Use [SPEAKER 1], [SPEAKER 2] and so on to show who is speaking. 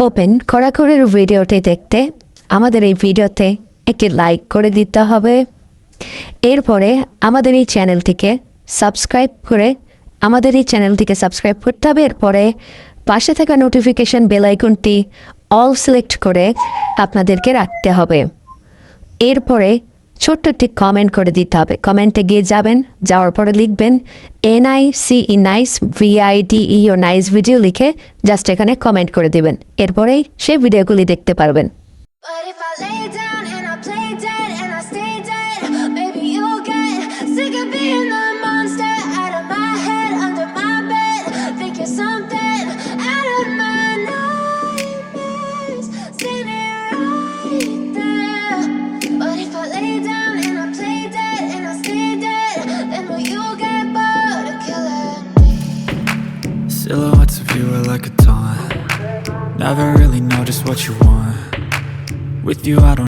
[SPEAKER 1] Open কড়াকড়ির ভিডিওটি দেখতে আমাদের এই ভিডিওতে একটি লাইক করে দিতে হবে। এরপরে আমাদের এই চ্যানেলটিকে সাবস্ক্রাইব করতে হবে। এরপরে পাশে থাকা নোটিফিকেশন বেল আইকনটি অল সিলেক্ট করে আপনাদেরকে রাখতে হবে। এরপরে ছোট্ট একটি কমেন্ট করে দিতে হবে। কমেন্টে গিয়ে যাওয়ার পরে লিখবেন NICE nice VIDEO nice video লিখে জাস্ট এখানে কমেন্ট করে দিবেন। এরপরেই সেই ভিডিওগুলি দেখতে পারবেন।
[SPEAKER 2] Silhouettes of you are like a taunt. Never really know just what you want. With you I don't